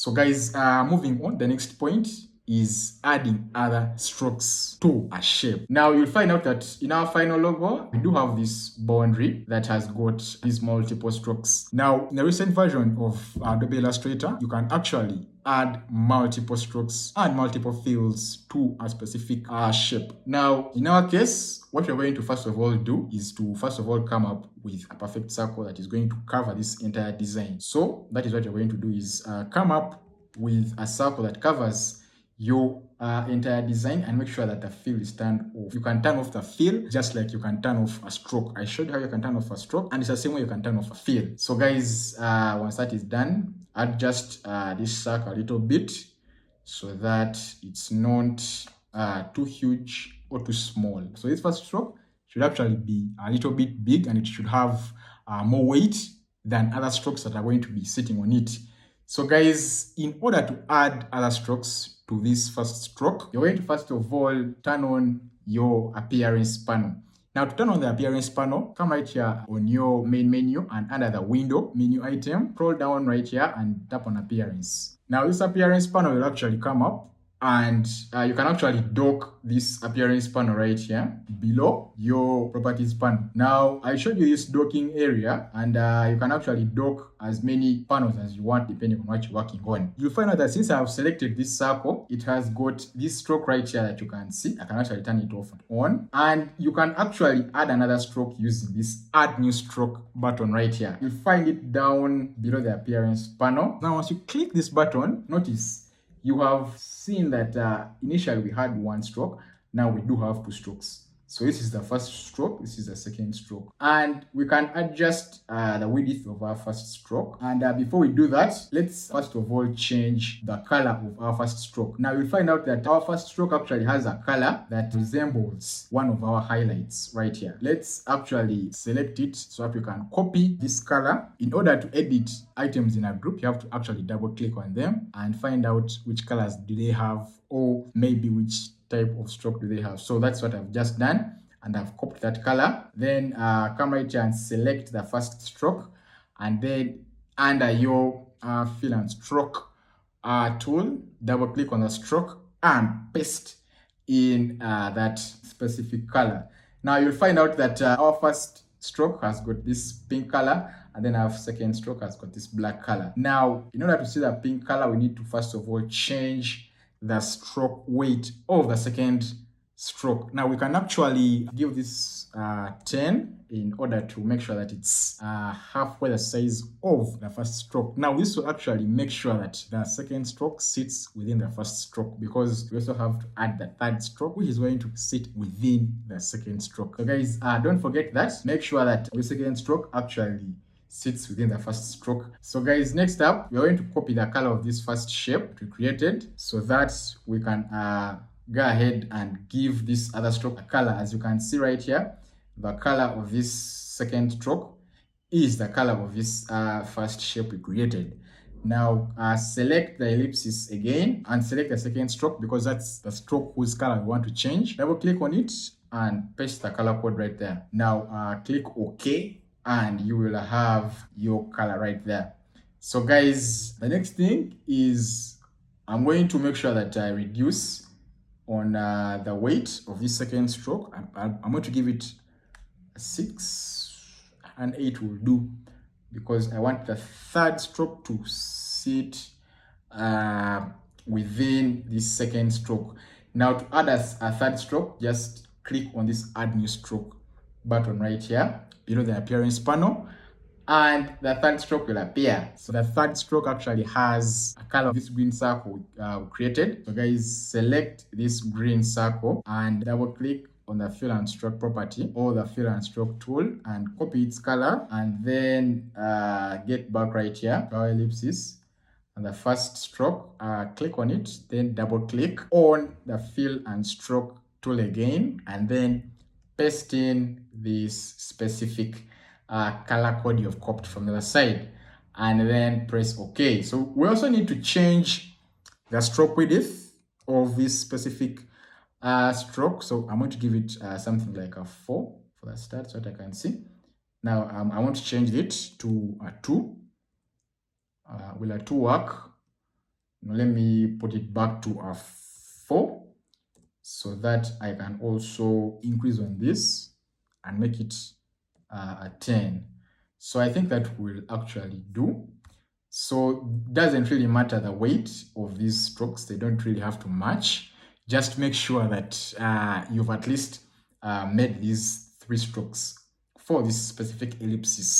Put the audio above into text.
So guys, moving on, the next point is adding other strokes to a shape. Now you'll find out that in our final logo, we do have this boundary that has got these multiple strokes. Now, in the recent version of Adobe Illustrator, you can actually add multiple strokes and multiple fills to a specific shape. Now, in our case, what we're going to first of all do is to first of all come up with a perfect circle that is going to cover this entire design. So that is what you're going to do is come up with a circle that covers your entire design and make sure that the fill is turned off. You can turn off the fill just like you can turn off a stroke. I showed you how you can turn off a stroke, and it's the same way you can turn off a fill. So guys, once that is done, adjust this circle a little bit so that it's not too huge or too small. So this first stroke should actually be a little bit big, and it should have more weight than other strokes that are going to be sitting on it. So guys, in order to add other strokes to this first stroke, you're going to first of all turn on your appearance panel. Now to turn on the appearance panel, come right here on your main menu, and under the window menu item, scroll down right here and tap on appearance. Now this appearance panel will actually come up, and you can actually dock this appearance panel right here below your properties panel. Now I showed you this docking area, and you can actually dock as many panels as you want depending on what you're working on. You'll find out that since I have selected this circle, it has got this stroke right here that you can see. I can actually turn it off and on, and you can actually add another stroke using this add new stroke button right here. You'll find it down below the appearance panel. Now once you click this button, notice you have seen that initially we had one stroke. Now we do have two strokes. So this is the first stroke, this is the second stroke. And we can adjust the width of our first stroke. And before we do that, let's first of all change the color of our first stroke. Now you'll find out that our first stroke actually has a color that resembles one of our highlights right here. Let's actually select it so that we can copy this color. In order to edit items in a group, you have to actually double click on them and find out which colors do they have, or maybe which type of stroke do they have. So that's what I've just done, and I've copied that color. Then come right here and select the first stroke, and then under your fill and stroke tool, double click on the stroke and paste in that specific color. Now you'll find out that our first stroke has got this pink color, and then our second stroke has got this black color. Now in order to see the pink color, we need to first of all change the stroke weight of the second stroke. Now we can actually give this 10 in order to make sure that it's halfway the size of the first stroke. Now this will actually make sure that the second stroke sits within the first stroke, because we also have to add the third stroke, which is going to sit within the second stroke. So guys, don't forget that. Make sure that your second stroke actually sits within the first stroke. So guys, next up, we're going to copy the color of this first shape we created so that we can go ahead and give this other stroke a color. As you can see right here, the color of this second stroke is the color of this first shape we created. Now select the ellipsis again and select the second stroke, because that's the stroke whose color we want to change. Double click on it and paste the color code right there. Now click OK, and you will have your color right there. So guys, the next thing is I'm going to make sure that I reduce on the weight of this second stroke. I'm going to give it a 6, and 8 will do, because I want the third stroke to sit within this second stroke. Now to add a third stroke, just click on this add new stroke button right here below the appearance panel, and the third stroke will appear. So the third stroke actually has a color of this green circle we created. So guys, select this green circle and double click on the fill and stroke property or the fill and stroke tool and copy its color, and then get back right here to our ellipsis and the first stroke, click on it, then double click on the fill and stroke tool again, and then paste in this specific color code you've copied from the other side, and then press OK. So we also need to change the stroke width of this specific stroke. So I'm going to give it something like a 4 for the start so that I can see. Now I want to change it to a 2. Will a 2 work? Now let me put it back to a 4 so that I can also increase on this and make it a 10. So I think that will actually do. So it doesn't really matter the weight of these strokes. They don't really have to match. Just make sure that you've at least made these 3 strokes for this specific ellipsis.